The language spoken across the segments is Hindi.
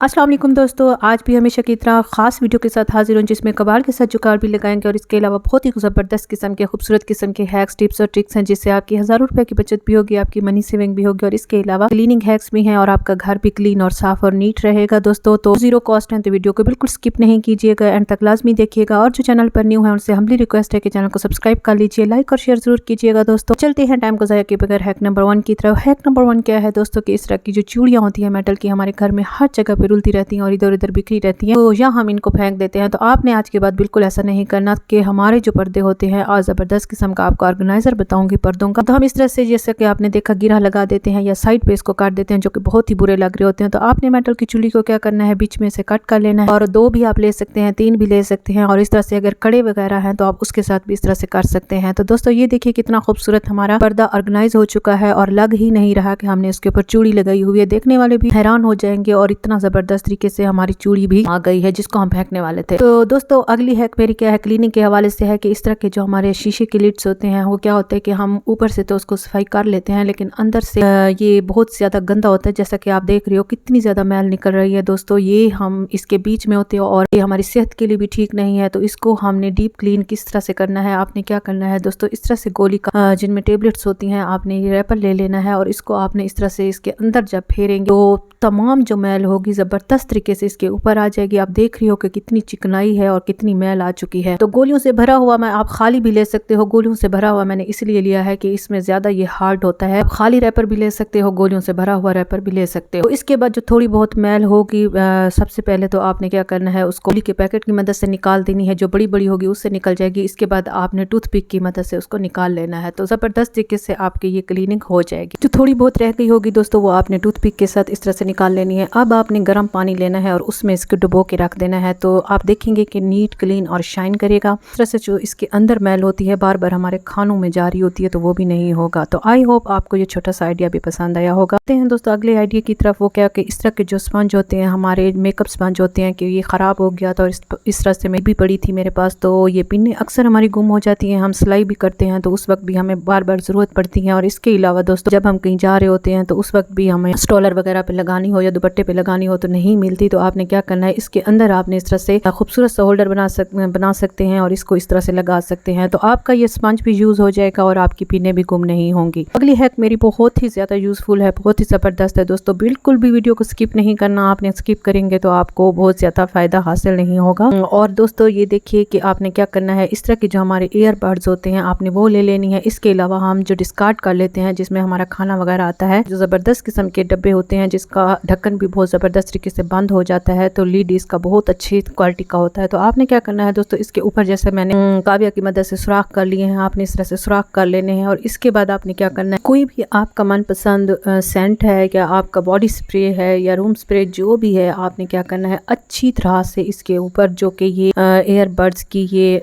अस्सलाम वालेकुम दोस्तों, आज भी हमेशा की तरह ख़ास वीडियो के साथ हाजिर हूँ जिसमें कबाड़ के साथ जुगाड़ भी लगाएंगे और इसके अलावा बहुत ही ज़बरदस्त किस्म के खूबसूरत किस्म के हैक्स टिप्स और ट्रिक्स हैं जिससे आपकी हज़ारों रुपए की बचत भी होगी, आपकी मनी सेविंग भी होगी और इसके अलावा क्लीनिंग हैक्स भी हैं और आपका घर भी क्लीन और साफ और नीट रहेगा। दोस्तों तो जीरो कॉस्ट है, तो वीडियो को बिल्कुल स्किप नहीं कीजिएगा, एंड तक लाजमी देखिएगा और जो चैनल पर न्यू है उनसे हम्बली रिक्वेस्ट है कि चैनल को सब्सक्राइब कर लीजिए, लाइक और शेयर जरूर कीजिएगा। दोस्तों चलते हैं टाइम को ज़ाया किए बगैर हैक नंबर 1 की तरफ। हैक नंबर 1 क्या है दोस्तों कि इस तरह की जो चूड़ियाँ होती हैं मेटल की, हमारे घर में हर जगह पे रुलती रहती हैं और इधर उधर बिखरी रहती हैं, तो या हम इनको फेंक देते हैं। तो आपने आज के बाद बिल्कुल ऐसा नहीं करना कि हमारे जो पर्दे होते हैं, आज ज़बरदस्त किस्म का आपको ऑर्गेनाइजर बताऊंगी पर्दों का। तो हम इस तरह से जैसे कि आपने देखा गिरा लगा देते हैं या साइड पे इसको काट देते हैं जो कि बहुत ही बुरे लग रहे होते हैं। तो आपने मेटल की चूड़ी को क्या करना है, बीच में से कट कर लेना है और 2 भी आप ले सकते हैं, 3 भी ले सकते हैं और इस तरह से अगर कड़े वगैरह हैं तो आप उसके साथ भी इस तरह से कर सकते हैं। तो दोस्तों ये देखिए कितना खूबसूरत हमारा पर्दा ऑर्गेनाइज हो चुका है और लग ही नहीं रहा कि हमने इसके ऊपर चूड़ी लगाई हुई है। देखने वाले भी हैरान हो जाएंगे और इतना जबरदस्त तरीके से हमारी चूड़ी भी आ गई है जिसको हम फेंकने वाले थे। तो दोस्तों अगली हैक मेरी क्या है, क्लीनिंग के हवाले से है कि इस तरह के जो हमारे शीशे के लिड्स होते हैं वो क्या होता है कि हम ऊपर से तो उसको सफाई कर लेते हैं लेकिन अंदर से ये बहुत ज्यादा गंदा होता है। जैसा कि आप देख रहे हो कितनी ज्यादा मैल निकल रही है। दोस्तों ये हम इसके बीच में होते हैं और ये हमारी सेहत के लिए भी ठीक नहीं है। तो इसको हमने डीप क्लीन किस तरह से करना है, आपने क्या करना है दोस्तों, इस तरह से गोली का जिनमें टेबलेट्स होती हैं आपने ये रैपर ले लेना है और इसको आपने इस तरह से इसके अंदर जब फेरेंगे तो तमाम जो मैल होगी जबरदस्त तरीके से इसके ऊपर आ जाएगी। आप देख रही हो कि कितनी चिकनाई है और कितनी मैल आ चुकी है। तो गोलियों से भरा हुआ मैं आप खाली भी ले सकते हो, गोलियों से भरा हुआ मैंने इसलिए लिया है कि इसमें ज्यादा ये हार्ड होता है। खाली रैपर भी ले सकते हो, गोलियों से भरा हुआ रैपर भी ले सकते हो। तो इसके बाद जो थोड़ी बहुत मैल होगी सबसे पहले तो आपने क्या करना है, उसको गोली के पैकेट की मदद से निकाल देनी है, जो बड़ी बड़ी होगी उससे निकल जाएगी। इसके बाद आपने टूथपिक की मदद से उसको निकाल लेना है। तो जबरदस्त तरीके से आपकी ये क्लीनिंग हो जाएगी। जो थोड़ी बहुत रह गई होगी दोस्तों वो आपने टूथपिक के साथ इस तरह से निकाल लेनी है। अब आपने गर्म पानी लेना है और उसमें इसको डुबो के रख देना है। तो आप देखेंगे कि नीट क्लीन और शाइन करेगा। इस तरह से जो इसके अंदर मैल होती है बार बार हमारे खानों में जा रही होती है तो वो भी नहीं होगा। तो आई होप आपको ये छोटा सा आइडिया भी पसंद आया होगा। हैं दोस्तों अगले आइडिया की तरफ, वो क्या कि इस तरह के जो स्पंज होते हैं हमारे मेकअप स्पंज होते हैं कि ये ख़राब हो गया था और इस तरह से मैं भी पड़ी थी मेरे पास। तो ये पिनें अक्सर हमारी गुम हो जाती हैं, हम सिलाई भी करते हैं तो उस वक्त भी हमें बार बार ज़रूरत पड़ती है। और इसके अलावा दोस्तों जब हम कहीं जा रहे होते हैं तो उस वक्त भी हमें स्टॉलर वगैरह पे लगानी हो या दुपट्टे पे लगानी हो तो नहीं मिलती। तो आपने क्या करना है, इसके अंदर आपने इस तरह से खूबसूरत सा होल्डर बना सकते हैं और इसको इस तरह से लगा सकते हैं। तो आपका ये स्पंज भी यूज़ हो जाएगा और आपकी पिनें भी गुम नहीं होंगी। अगली हैक मेरी बहुत ही ज़्यादा यूज़फुल है, बहुत ही ज़बरदस्त है दोस्तों। बिल्कुल भी वीडियो को स्किप नहीं करना, आपने स्किप करेंगे तो आपको बहुत ज़्यादा फ़ायदा हासिल नहीं होगा। और दोस्तों ये देखिए कि आपने क्या करना है, इस तरह के जो हमारे ईयरबड्स होते हैं आपने वो ले लेनी है। इसके अलावा हम जो डिस्कार्ड कर लेते हैं जिसमें हमारा खाना वगैरह आता है, जो ज़बरदस्त किस्म के डब्बे होते हैं जिसका ढक्कन भी बहुत ज़बरदस्त तरीके से बंद हो जाता है, तो लीड इसका बहुत अच्छी क्वालिटी का होता है। तो आपने क्या करना है दोस्तों, इसके ऊपर जैसे मैंने काव्या की मदद से सुराख कर लिए हैं, आपने इस तरह से सुराख कर लेने हैं। और इसके बाद आपने क्या करना है, कोई भी आपका मनपसंद सेंट है या आपका बॉडी स्प्रे है या रूम स्प्रे जो भी है, आपने क्या करना है अच्छी तरह से इसके ऊपर जो कि ये एयरबड्स की ये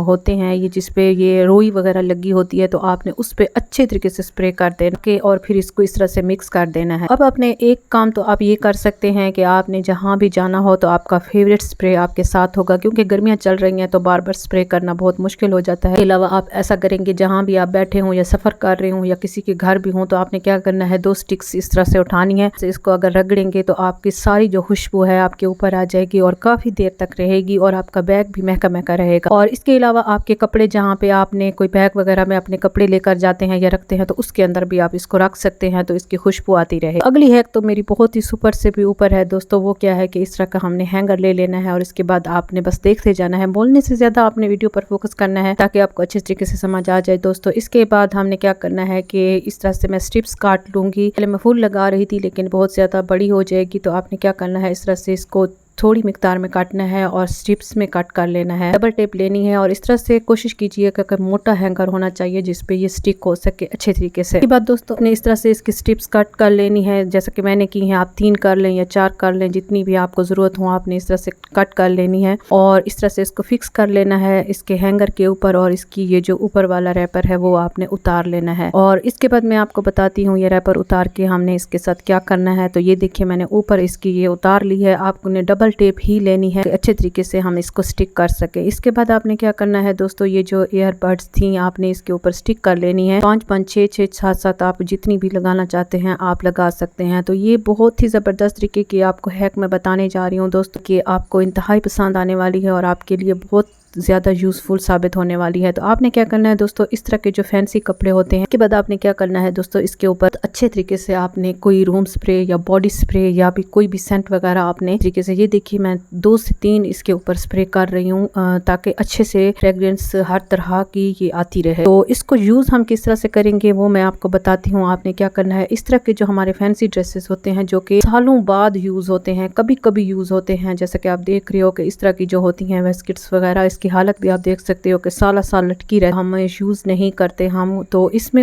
होते हैं, ये जिसपे ये रोई वगैरह लगी होती है, तो आपने उस पर अच्छे तरीके से स्प्रे कर देना के और फिर इसको इस तरह से मिक्स कर देना है। अब अपने एक काम तो आप ये कर सकते हैं कि आपने जहाँ भी जाना हो तो आपका फेवरेट स्प्रे आपके साथ होगा, क्योंकि गर्मियाँ चल रही हैं तो बार बार स्प्रे करना बहुत मुश्किल हो जाता है। इसके अलावा आप ऐसा करेंगे जहाँ भी आप बैठे हों या सफ़र कर रहे हों या किसी के घर भी हों, तो आपने क्या करना है, 2 स्टिक्स इस तरह से उठानी है। इसको अगर रगड़ेंगे तो आपकी सारी जो खुशबू है आपके ऊपर आ जाएगी और काफ़ी देर तक रहेगी और आपका बैग भी महका महका रहेगा। और इसके अलावा आपके कपड़े, जहाँ पे आपने कोई बैग वगैरह में अपने कपड़े लेकर जाते हैं या रखते हैं, तो उसके अंदर भी आप इसको रख सकते हैं तो इसकी खुशबू आती रहे। अगली हैक तो मेरी बहुत ही सुपर से भी ऊपर है दोस्तों। वो क्या है कि इस तरह का हमने हैंगर ले लेना है और इसके बाद आपने बस देखते जाना है, बोलने से ज़्यादा आपने वीडियो पर फोकस करना है ताकि आपको अच्छे तरीके से समझ आ जाए दोस्तों। इसके बाद हमने क्या करना है कि इस तरह से मैं स्ट्रिप्स काट लूँगी। पहले मैं फुल लगा रही थी लेकिन बहुत ज़्यादा बड़ी हो जाएगी, तो आपने क्या करना है, इस तरह से इसको थोड़ी मिकदार में काटना है और स्ट्रिप्स में कट कर लेना है। डबल टेप लेनी है और इस तरह से कोशिश कीजिएगा कि मोटा हैंगर होना चाहिए जिसपे ये स्टिक हो सके अच्छे तरीके से। इसके बाद दोस्तों ने इस तरह से इसकी स्ट्रिप्स कट कर लेनी है, जैसा कि मैंने की है। आप 3 कर लें या 4 कर लें, जितनी भी आपको ज़रूरत हो आपने इस तरह से कट कर लेनी है और इस तरह से इसको फिक्स कर लेना है इसके हैंगर के ऊपर। और इसकी ये जो ऊपर वाला रैपर है वो आपने उतार लेना है। और इसके बाद मैं आपको बताती हूँ ये रैपर उतार के हमने इसके साथ क्या करना है। तो ये देखिए मैंने ऊपर इसकी ये उतार ली है। आपने डबल डबल टेप ही लेनी है, अच्छे तरीके से हम इसको स्टिक कर सके। इसके बाद आपने क्या करना है दोस्तों, ये जो ईयरबड्स थी आपने इसके ऊपर स्टिक कर लेनी है। 5 5 6 6 7 7 आप जितनी भी लगाना चाहते हैं आप लगा सकते हैं। तो ये बहुत ही ज़बरदस्त तरीके की आपको हैक मैं बताने जा रही हूँ दोस्तों, कि आपको इंतहाई पसंद आने वाली है और आपके लिए बहुत ज़्यादा यूज़फुल साबित होने वाली है। तो आपने क्या करना है दोस्तों, इस तरह के जो फैंसी कपड़े होते हैं, इसके बाद आपने क्या करना है दोस्तों, इसके ऊपर अच्छे तरीके से आपने कोई रूम स्प्रे या बॉडी स्प्रे या भी कोई भी सेंट वगैरह आपने तरीके से, ये देखिए मैं 2 से 3 इसके ऊपर स्प्रे कर रही हूँ ताकि अच्छे से फ्रेग्रेंस हर तरह की ये आती रहे। तो इसको यूज़ हम किस तरह से करेंगे वो मैं आपको बताती हूँ। आपने क्या करना है, इस तरह के जो हमारे फैंसी ड्रेसेस होते हैं जो कि सालों बाद यूज़ होते हैं, कभी कभी यूज़ होते हैं, जैसे कि आप देख रहे हो कि इस तरह की जो होती हैं वेस्किट्स वगैरह, इसकी हालत भी आप देख सकते हो कि साल लटकी रहे, हम यूज़ नहीं करते हम, तो इसमें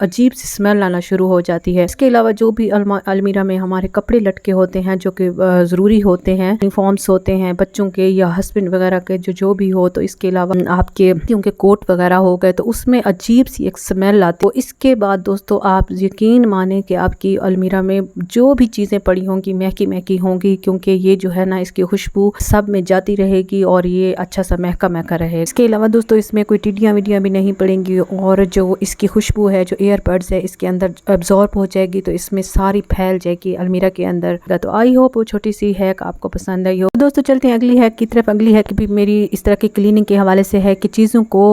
अजीब सी स्मेल आना शुरू हो जाती है। इसके अलावा जो भी अलमीरा में हमारे कपड़े लटके होते हैं जो कि ज़रूरी होते हैं, यूनिफॉर्म्स होते हैं बच्चों के या हस्बैंड वगैरह के जो भी हो, तो इसके अलावा आपके क्योंकि कोट वगैरह हो गए तो उसमें अजीब सी एक स्मेल आती है। तो इसके बाद दोस्तों आप यकीन माने कि आपकी अलमीरा में जो भी चीज़ें पड़ी होंगी महकी महकी होंगी, क्योंकि ये जो है ना इसकी खुशबू सब में जाती रहेगी और ये अच्छा सा महका रहे। इसके अलावा दोस्तों इसमें कोई टिड्डियाँ विडियाँ भी नहीं पड़ेंगी और जो इसकी खुशबू है जो ईयरबड्स है इसके अंदर एब्जॉर्ब हो जाएगी, तो इसमें सारी फैल जाएगी अलमीरा के अंदर। तो आई होप वो छोटी सी हैक आपको पसंद आई हो। दोस्तों चलते हैं अगली हैक की तरफ। अगली हैक भी मेरी इस तरह की क्लीनिंग के हवाले से है कि चीज़ों को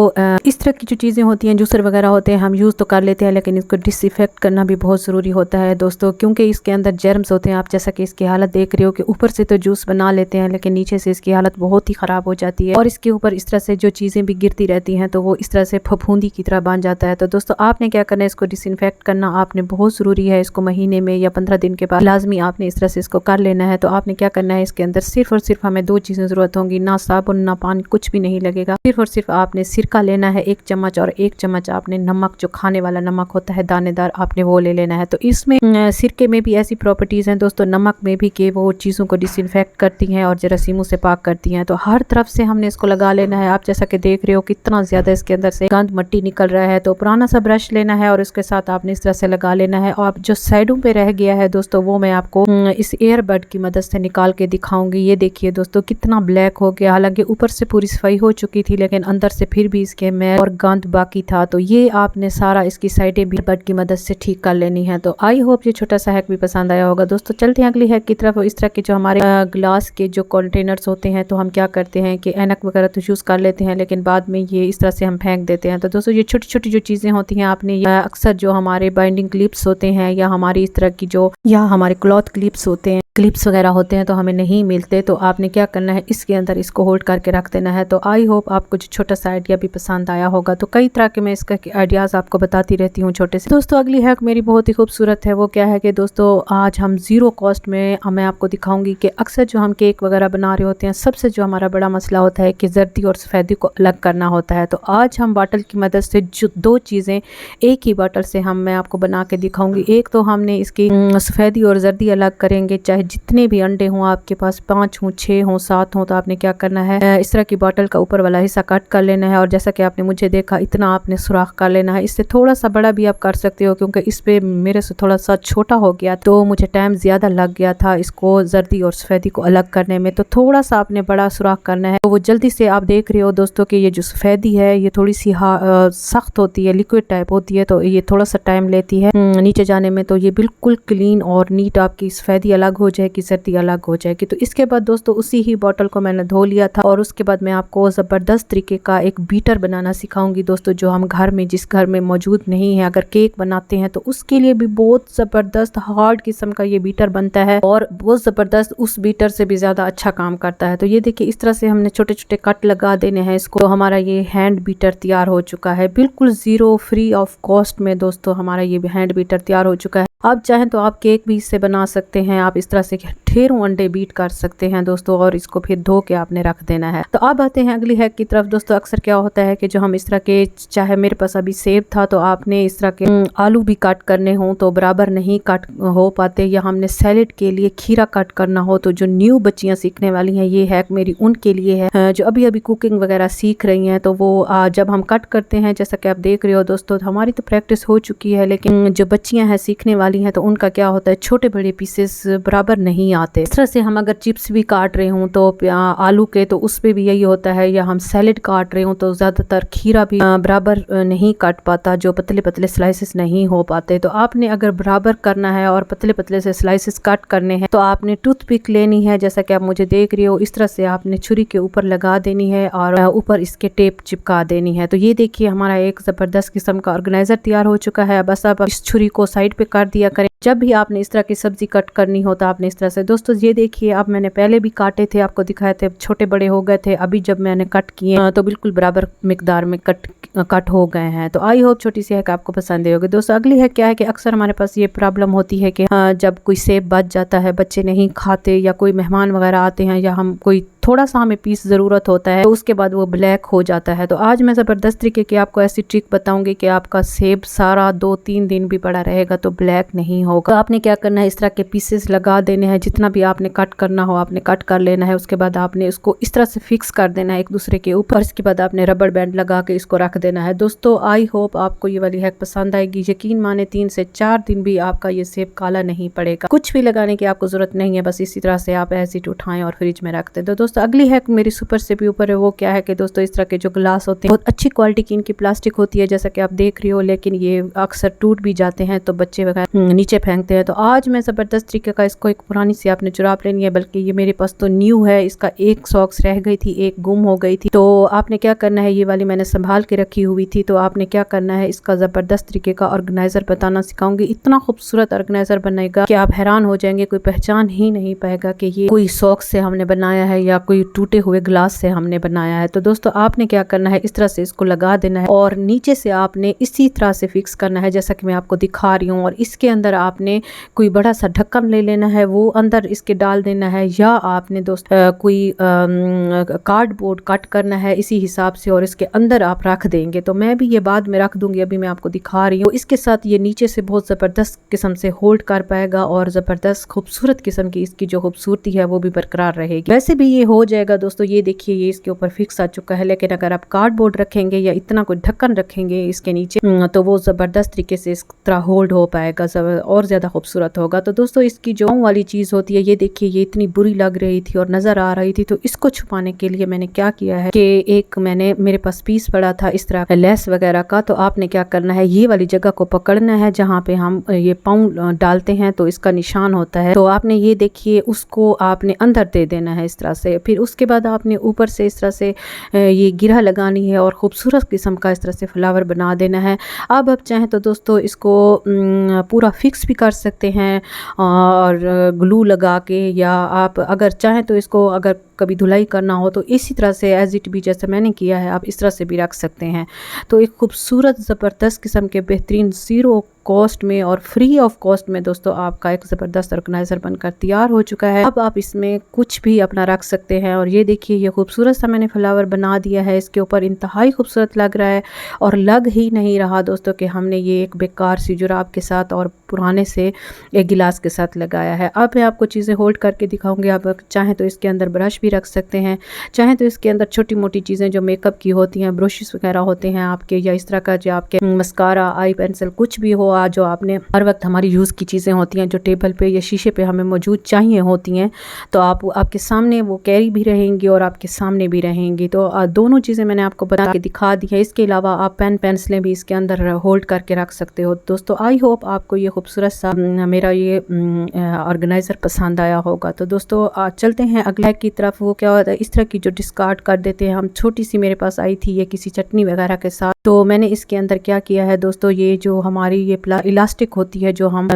इस तरह की जो चीज़ें होती हैं, जूसर वगैरह होते हैं, हम यूज़ तो कर लेते हैं लेकिन इसको डिसइंफेक्ट करना भी बहुत ज़रूरी होता है दोस्तों, क्योंकि इसके अंदर जर्म्स होते हैं। आप जैसा कि इसकी हालत देख रहे हो कि ऊपर से तो जूस बना लेते हैं लेकिन नीचे से इसकी हालत बहुत ही ख़राब हो जाती है और इसके ऊपर इस तरह से जो चीज़ें भी गिरती रहती हैं तो वो इस तरह से फफूंदी की तरह बन जाता है। तो दोस्तों आपने क्या करना है, इसको डिसइंफेक्ट करना आपने बहुत ज़रूरी है। इसको महीने में या 15 दिन के बाद लाजमी आपने इस तरह से इसको कर लेना है। तो आपने क्या करना है, इसके अंदर सिर्फ और सिर्फ हमें 2 चीज़ें ज़रूरत होंगी, ना साबुन ना पानी, कुछ भी नहीं लगेगा। सिर्फ और सिर्फ आपने सिरका लेना है 1 चम्मच और 1 चम्मच आपने नमक, जो खाने वाला नमक होता है दानेदार, आपने वो ले लेना है। तो इसमें सिरके में भी ऐसी प्रॉपर्टीज़ हैं दोस्तों, नमक में भी, कि वो चीज़ों को डिसइंफेक्ट करती हैं और जरासीमों से पाक करती हैं। तो हर तरफ से हमने इसको लगा लेना है। आप जैसा कि देख रहे हो कितना ज़्यादा इसके अंदर से गंद मट्टी निकल रहा है। तो पुराना सा ब्रश लेना है और इसके साथ आपने इस तरह से लगा लेना है। और जो साइडों पे रह गया है दोस्तों वो मैं आपको इस ईयरबड की मदद से निकाल के दिखाऊंगी। ये देखिए दोस्तों कितना ब्लैक हो गया, हालांकि ऊपर से पूरी सफाई हो चुकी थी लेकिन अंदर से फिर भी इसके मैल और गंद बाकी था। तो ये आपने सारा इसकी साइडें भी ईयरबड की मदद से ठीक कर लेनी है। तो आई होप ये छोटा सा हैक भी पसंद आया होगा दोस्तों। चलते हैं अगली हैक की तरफ। इस तरह के जो हमारे ग्लास के जो कंटेनर्स होते हैं, तो हम क्या करते हैं कि ऐनक वगैरह तो यूज़ कर लेते हैं लेकिन बाद में ये इस तरह से हम फेंक देते हैं। तो दोस्तों ये छोटी छोटी जो चीज़ें होती हैं, आपने अक्सर जो हमारे बाइंडिंग क्लिप्स होते हैं या हमारी इस तरह की जो या हमारे क्लॉथ क्लिप्स होते हैं, क्लिप्स वगैरह होते हैं तो हमें नहीं मिलते, तो आपने क्या करना है, इसके अंदर इसको होल्ड करके रख देना है। तो आई होप आपको जो छोटा सा आइडिया भी पसंद आया होगा। तो कई तरह के मैं इसका आइडियाज़ आपको बताती रहती हूँ छोटे से। दोस्तों अगली हैक मेरी बहुत ही खूबसूरत है। वो क्या है कि दोस्तों आज हम ज़ीरो कॉस्ट में मैं आपको दिखाऊंगी कि अक्सर जो हम केक वगैरह बना रहे होते हैं, सबसे जो हमारा बड़ा मसला होता है कि जर्दी और सफ़ेदी को अलग करना होता है। तो आज हम बॉटल की मदद से जो 2 चीज़ें एक ही बॉटल से मैं आपको बना के दिखाऊंगी। एक तो हमने इसकी सफ़ेदी और जर्दी अलग करेंगे, चाहे जितने भी अंडे हों आपके पास, 5 हों 6 हों 7 हों, तो आपने क्या करना है, इस तरह की बॉटल का ऊपर वाला हिस्सा कट कर लेना है और जैसा कि आपने मुझे देखा इतना आपने सुराख कर लेना है। इससे थोड़ा सा बड़ा भी आप कर सकते हो, क्योंकि इस पे मेरे से थोड़ा सा छोटा हो गया तो मुझे टाइम ज़्यादा लग गया था इसको जर्दी और सफ़ेदी को अलग करने में। तो थोड़ा सा आपने बड़ा सुराख करना है। तो वो जल्दी से आप देख रहे हो दोस्तों कि ये जो सफ़ेदी है ये थोड़ी सी सख्त होती है, लिक्विड टाइप होती है, तो ये थोड़ा सा टाइम लेती है नीचे जाने में। तो ये बिल्कुल क्लीन और नीट आपकी सफ़ेदी अलग हो जाएगी, जर्दी अलग हो जाएगी। तो इसके बाद दोस्तों उसी ही बॉटल को मैंने धो लिया था और उसके बाद मैं आपको ज़बरदस्त तरीके का एक बीटर बनाना सिखाऊंगी दोस्तों, जो हम घर में, जिस घर में मौजूद नहीं है, अगर केक बनाते हैं तो उसके लिए भी बहुत ज़बरदस्त हार्ड किस्म का ये बीटर बनता है और बहुत ज़बरदस्त, उस बीटर से भी ज़्यादा अच्छा काम करता है। तो ये देखिए इस तरह से हमने छोटे छोटे कट लगा देने हैं इसको। तो हमारा ये हैंड बीटर तैयार हो चुका है, बिल्कुल ज़ीरो फ्री ऑफ कॉस्ट में दोस्तों हमारा ये हैंड बीटर तैयार हो चुका है। आप चाहें तो आप केक भी इससे बना सकते हैं। आप इस तरह से ढेरों अंडे बीट कर सकते हैं दोस्तों और इसको फिर धो के आपने रख देना है। तो अब आते हैं अगली हैक की तरफ दोस्तों। अक्सर क्या होता है कि जो हम इस तरह के, चाहे मेरे पास अभी सेब था तो आपने इस तरह के आलू भी कट करने हो तो बराबर नहीं कट हो पाते, या हमने सैलेड के लिए खीरा कट करना हो, तो जो न्यू बच्चियां सीखने वाली हैं ये हैक मेरी उनके लिए है जो अभी अभी कुकिंग वगैरह सीख रही हैं। तो वो जब हम कट करते हैं, जैसा कि आप देख रहे हो दोस्तों, हमारी तो प्रैक्टिस हो चुकी है लेकिन जो बच्चियां हैं सीखने वाली हैं तो उनका क्या होता है, छोटे बड़े पीसेस बराबर बराबर नहीं आते। इस तरह से हम अगर चिप्स भी काट रहे हूँ तो आलू के, तो उस पर भी यही होता है, या हम सैलेड काट रहे हूँ तो ज़्यादातर खीरा भी बराबर नहीं काट पाता, जो पतले पतले स्लाइसेस नहीं हो पाते। तो आपने अगर बराबर करना है और पतले पतले से स्लाइसेस कट करने हैं तो आपने टूथपिक लेनी है, जैसा कि आप मुझे देख रही हो। इस तरह से आपने छुरी के ऊपर लगा देनी है और ऊपर इसके टेप चिपका देनी है। तो ये देखिए हमारा एक ज़बरदस्त किस्म का ऑर्गेनाइजर तैयार हो चुका है। बस आप इस छुरी को साइड पे कर दिया करें जब भी आपने इस तरह की सब्जी कट करनी हो, तो आपने इस तरह से। दोस्तों ये देखिए, अब मैंने पहले भी काटे थे, आपको दिखाए थे, छोटे बड़े हो गए थे। अभी जब मैंने कट किए तो बिल्कुल बराबर मिकदार में कट हो गए हैं। तो आई होप छोटी सी है कि आपको पसंद होगी। दोस्तों अगली है क्या है कि अक्सर हमारे पास ये प्रॉब्लम होती है कि जब कोई सेब बच जाता है, बच्चे नहीं खाते, या कोई मेहमान वगैरह आते हैं, या हम कोई थोड़ा सा हमें पीस ज़रूरत होता है, तो उसके बाद वो ब्लैक हो जाता है। तो आज मैं ज़बरदस्त तरीके की आपको ऐसी ट्रिक बताऊंगी कि आपका सेब सारा 2-3 दिन भी पड़ा रहेगा तो ब्लैक नहीं होगा। तो आपने क्या करना है, इस तरह के पीसेस लगा देने हैं, जितना भी आपने कट करना हो आपने कट कर लेना है। उसके बाद आपने इसको इस तरह से फिक्स कर देना है एक दूसरे के ऊपर। इसके बाद आपने रबड़ बैंड लगा के इसको रख देना है। दोस्तों आई होप आपको ये वाली हैक पसंद आएगी। यकीन माने 3 से 4 दिन भी आपका ये सेब काला नहीं पड़ेगा। कुछ भी लगाने की आपको जरूरत नहीं है, बस इसी तरह से आप ऐसे उठाएं और फ्रिज में रख दें। तो दोस्तों अगली हैक मेरी सुपर से भी ऊपर है। वो क्या है कि दोस्तों इस तरह के जो ग्लास होते हैं, बहुत अच्छी क्वालिटी की इनकी प्लास्टिक होती है, जैसा कि आप देख रही हो, लेकिन ये अक्सर टूट भी जाते हैं तो बच्चे वगैरह नीचे फेंकते हैं। तो आज मैं ज़बरदस्त तरीके का, इसको एक पुरानी सी आपने जुराब लेनी है, बल्कि ये मेरे पास तो न्यू है, इसका एक सॉक्स रह गई थी, एक गुम हो गई थी। तो आपने क्या करना है, ये वाली मैंने संभाल के रखी हुई थी, तो आपने क्या करना है, इसका ज़बरदस्त तरीके का ऑर्गेनाइजर बताना सिखाऊंगी। इतना खूबसूरत ऑर्गेनाइजर बनेगा कि आप हैरान हो जाएंगे, कोई पहचान ही नहीं पाएगा कि ये कोई सॉक्स से हमने बनाया है या कोई टूटे हुए ग्लास से हमने बनाया है। तो दोस्तों आपने क्या करना है, इस तरह से इसको लगा देना है और नीचे से आपने इसी तरह से फिक्स करना है, जैसा कि मैं आपको दिखा रही हूँ। और इसके अंदर आपने कोई बड़ा सा ढक्कन ले लेना है, वो अंदर इसके डाल देना है, या आपने दोस्त कोई कार्डबोर्ड कट करना है इसी हिसाब से और इसके अंदर आप रख देंगे। तो मैं भी ये बाद में रख दूंगी, अभी मैं आपको दिखा रही हूँ। इसके साथ ये नीचे से बहुत ज़बरदस्त किस्म से होल्ड कर पाएगा और ज़बरदस्त खूबसूरत किस्म की इसकी जो खूबसूरती है वो भी बरकरार रहेगी। वैसे भी ये हो जाएगा दोस्तों, ये देखिए ये इसके ऊपर फिक्स आ चुका है। लेकिन अगर आप कार्डबोर्ड रखेंगे या इतना कोई ढक्कन रखेंगे इसके नीचे, तो वो ज़बरदस्त तरीके से इस तरह होल्ड हो पाएगा और ज़्यादा खूबसूरत होगा। तो दोस्तों इसकी जो वाली चीज़ होती है, ये देखिए ये इतनी बुरी लग रही थी और नज़र आ रही थी, तो इसको छुपाने के लिए मैंने क्या किया है कि एक मेरे पास पीस पड़ा था इस तरह लेस वगैरह का। तो आपने क्या करना है, ये वाली जगह को पकड़ना है जहाँ पे हम ये पाँव डालते हैं, तो इसका निशान होता है। तो आपने ये देखिए उसको आपने अंदर दे देना है इस तरह से। फिर उसके बाद आपने ऊपर से इस तरह से ये गिरह लगानी है और खूबसूरत किस्म का इस तरह से फ्लावर बना देना है। अब आप चाहें तो दोस्तों इसको पूरा फिक्स भी कर सकते हैं और ग्लू लगा के, या आप अगर चाहें तो इसको अगर कभी धुलाई करना हो तो इसी तरह से एज इट भी जैसे मैंने किया है आप इस तरह से भी रख सकते हैं। तो एक खूबसूरत ज़बरदस्त किस्म के बेहतरीन ज़ीरो कॉस्ट में और फ्री ऑफ कॉस्ट में दोस्तों आपका एक ज़बरदस्त ऑर्गेनाइज़र बनकर तैयार हो चुका है। अब आप इसमें कुछ भी अपना रख सकते हैं। और ये देखिए ये खूबसूरत सा मैंने फ्लावर बना दिया है, इसके ऊपर इंतहाई खूबसूरत लग रहा है और लग ही नहीं रहा दोस्तों कि हमने ये एक बेकार सी जुराब के साथ और पुराने से एक गिलास के साथ लगाया है। अब मैं आपको चीज़ें होल्ड करके दिखाऊंगी। आप चाहें तो इसके अंदर ब्रश भी रख सकते हैं, चाहें तो इसके अंदर छोटी मोटी चीज़ें जो मेकअप की होती हैं, ब्रशेस वगैरह होते हैं आपके, या इस तरह का जो आपके मस्कारा, आई पेंसिल, कुछ भी हो जो आपने हर वक्त हमारी यूज़ की चीज़ें होती हैं जो टेबल पे या शीशे पे हमें मौजूद चाहिए होती हैं, तो आपके सामने वो कैरी भी रहेंगी और आपके सामने भी रहेंगी। तो दोनों चीज़ें मैंने आपको बता के दिखा दी है। इसके अलावा आप पेन पेंसिलें भी इसके अंदर होल्ड करके रख सकते हो। दोस्तों आई होप आपको ये खूबसूरत सा मेरा ये ऑर्गेनाइज़र पसंद आया होगा। तो दोस्तों चलते हैं अगले की तरफ। वो क्या होता है, इस तरह की जो डिस्कार्ड कर देते हैं हम, छोटी सी मेरे पास आई थी ये किसी चटनी वगैरह के साथ, तो मैंने इसके अंदर क्या किया है दोस्तों, ये जो हमारी ये इलास्टिक होती है जो हम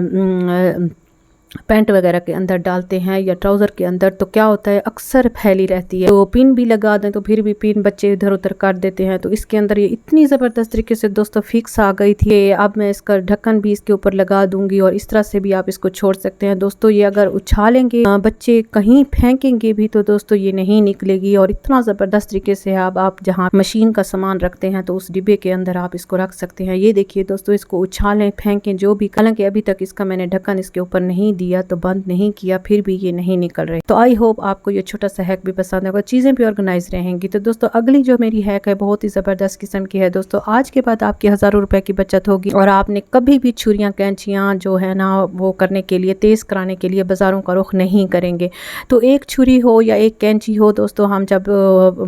पैंट वगैरह के अंदर डालते हैं या ट्राउज़र के अंदर, तो क्या होता है अक्सर फैली रहती है। तो पिन भी लगा दें तो फिर भी पिन बच्चे इधर उधर कर देते हैं। तो इसके अंदर ये इतनी ज़बरदस्त तरीके से दोस्तों फिक्स आ गई थी। अब मैं इसका ढक्कन भी इसके ऊपर लगा दूंगी और इस तरह से भी आप इसको छोड़ सकते हैं। दोस्तों ये अगर उछालेंगे बच्चे कहीं फेंकेंगे भी तो दोस्तों ये नहीं निकलेगी। और इतना ज़बरदस्त तरीके से आप जहाँ मशीन का सामान रखते हैं तो उस डिब्बे के अंदर आप इसको रख सकते हैं। ये देखिए दोस्तों, इसको उछालें फेंकें जो भी, हालांकि अभी तक इसका मैंने ढक्कन इसके ऊपर नहीं दिया तो बंद नहीं किया, फिर भी ये नहीं निकल रहे। तो आई होप आपको ये छोटा सा हैक भी पसंद होगा, चीज़ें भी ऑर्गेनाइज रहेंगी। तो दोस्तों अगली जो मेरी हैक है बहुत ही ज़बरदस्त किस्म की है दोस्तों। आज के बाद आपकी हज़ारों रुपए की बचत होगी और आपने कभी भी छुरियाँ कैंचियाँ जो है ना वो करने के लिए, तेज़ कराने के लिए बाज़ारों का रुख नहीं करेंगे। तो एक छुरी हो या एक कैंची हो दोस्तों, हम जब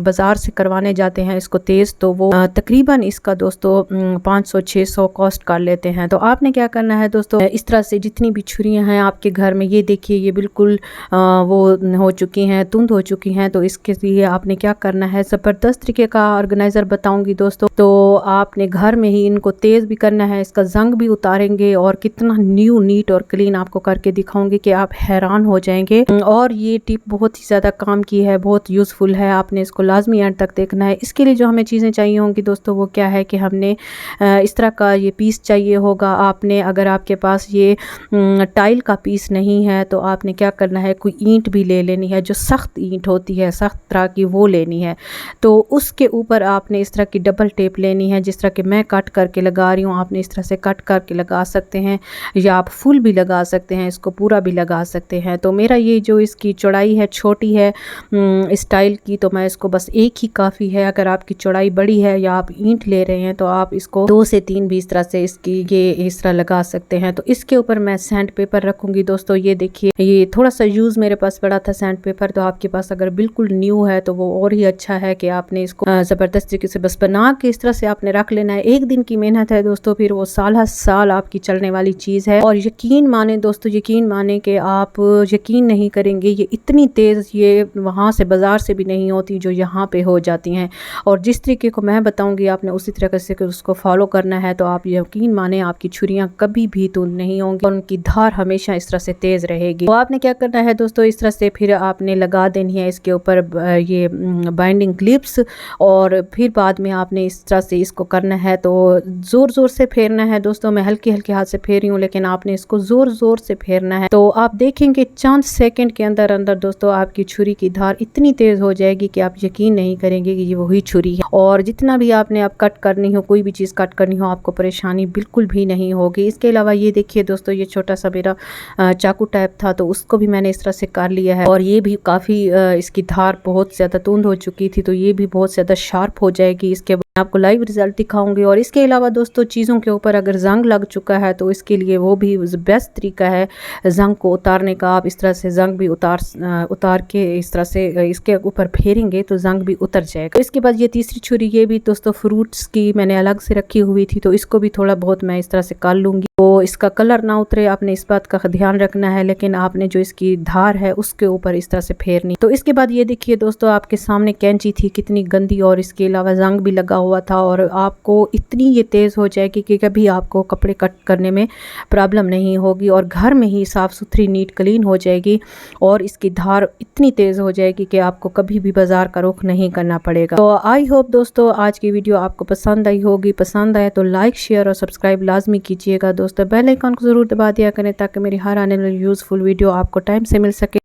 बाज़ार से करवाने जाते हैं इसको तेज़, तो वो तकरीबन इसका दोस्तों 500-600 कॉस्ट कर लेते हैं। तो आपने क्या करना है दोस्तों, इस तरह से जितनी भी छुरियाँ हैं आपके घर में, ये देखिए ये बिल्कुल वो हो चुकी हैं, धुंध हो चुकी हैं। तो इसके लिए आपने क्या करना है, ज़बरदस्त तरीके का ऑर्गेनाइज़र बताऊंगी दोस्तों। तो आपने घर में ही इनको तेज़ भी करना है, इसका जंग भी उतारेंगे और कितना न्यू नीट और क्लीन आपको करके दिखाऊंगी कि आप हैरान हो जाएंगे। और ये टिप बहुत ही ज़्यादा काम की है, बहुत यूज़फुल है, आपने इसको लाजमी एंड तक देखना है। इसके लिए जो हमें चीज़ें चाहिए होंगी दोस्तों वो क्या है कि हमने इस तरह का ये पीस चाहिए होगा। आपने अगर आपके पास ये टाइल का पीस नहीं है तो आपने क्या करना है, कोई ईंट भी ले लेनी है, जो सख्त ईंट होती है, सख्त तरह की, वो लेनी है। तो उसके ऊपर आपने इस तरह की डबल टेप लेनी है, जिस तरह के मैं कट करके लगा रही हूँ। आपने इस तरह से कट करके लगा सकते हैं या आप फुल भी लगा सकते हैं, इसको पूरा भी लगा सकते हैं। तो मेरा ये जो इसकी चौड़ाई है छोटी है स्टाइल की, तो मैं इसको बस एक ही काफ़ी है। अगर आपकी चौड़ाई बड़ी है या आप ईंट ले रहे हैं तो आप इसको 2 से 3 भी इस तरह से इसकी ये इस तरह लगा सकते हैं। तो इसके ऊपर मैं सैंड पेपर रखूँगी दोस्तों। ये देखिए ये थोड़ा सा यूज़ मेरे पास पड़ा था सैंड पेपर, तो आपके पास अगर बिल्कुल न्यू है तो वो और ही अच्छा है कि आपने इसको ज़बरदस्त तरीके से बस बना के इस तरह से आपने रख लेना है। एक दिन की मेहनत है दोस्तों, फिर वो साल साल आपकी चलने वाली चीज़ है। और यकीन माने दोस्तों, यकीन माने कि आप यकीन नहीं करेंगे, ये इतनी तेज़ ये वहाँ से बाज़ार से भी नहीं होती जो यहाँ पे हो जाती हैं। और जिस तरीके को मैं बताऊँगी आपने उसी तरीके से उसको फॉलो करना है, तो आप यकीन माने आपकी छुरियाँ कभी भी धुंध नहीं होंगी और उनकी धार हमेशा इस तरह से तेज़ रहेगी। तो आपने क्या करना है दोस्तों, इस तरह से फिर आपने लगा देनी है इसके ऊपर ये बाइंडिंग क्लिप्स, और फिर बाद में आपने इस तरह से इसको करना है। तो ज़ोर ज़ोर से फेरना है दोस्तों, मैं हल्के हल्के हाथ से फेर रही हूँ, लेकिन आपने इसको ज़ोर ज़ोर से फेरना है। तो आप देखेंगे चंद सेकंड के अंदर अंदर दोस्तों आपकी छुरी की धार इतनी तेज़ हो जाएगी कि आप यकीन नहीं करेंगे कि ये वही छुरी है। और जितना भी आपने अब कट करनी हो, कोई भी चीज़ कट करनी हो, आपको परेशानी बिल्कुल भी नहीं होगी। इसके अलावा ये देखिए दोस्तों, ये छोटा सा मेरा चाकू टाइप था, तो उसको भी मैंने इस तरह से कर लिया है। और ये भी काफ़ी इसकी धार बहुत ज़्यादा धुंध हो चुकी थी, तो ये भी बहुत ज़्यादा शार्प हो जाएगी। इसके आपको लाइव रिजल्ट दिखाऊंगी। और इसके अलावा दोस्तों चीज़ों के ऊपर अगर जंग लग चुका है तो इसके लिए वो भी बेस्ट तरीका है जंग को उतारने का। आप इस तरह से जंग भी उतार के इस तरह से इसके ऊपर फेरेंगे तो जंग भी उतर जाएगा। इसके बाद ये तीसरी छुरी, ये भी दोस्तों फ्रूट्स की मैंने अलग से रखी हुई थी, तो इसको भी थोड़ा बहुत मैं इस तरह से कर लूँगी। तो इसका कलर ना उतरे, आपने इस बात का ध्यान रखना है, लेकिन आपने जो इसकी धार है उसके ऊपर इस तरह से फेरनी। तो इसके बाद ये देखिए दोस्तों, आपके सामने कैंची थी कितनी गंदी, और इसके अलावा जंग भी लगा हुआ था, और आपको इतनी ये तेज़ हो जाएगी कि कभी आपको कपड़े कट करने में प्रॉब्लम नहीं होगी, और घर में ही साफ़ सुथरी नीट क्लीन हो जाएगी, और इसकी धार इतनी तेज़ हो जाएगी कि आपको कभी भी बाज़ार का रुख नहीं करना पड़ेगा। तो आई होप दोस्तों आज की वीडियो आपको पसंद आई होगी। पसंद आए तो लाइक, शेयर और सब्सक्राइब लाजमी कीजिएगा दोस्तों। बेल आइकन को ज़रूर दबा दिया करें ताकि मेरी हर आने वाली यूज़फुल वीडियो आपको टाइम से मिल सके।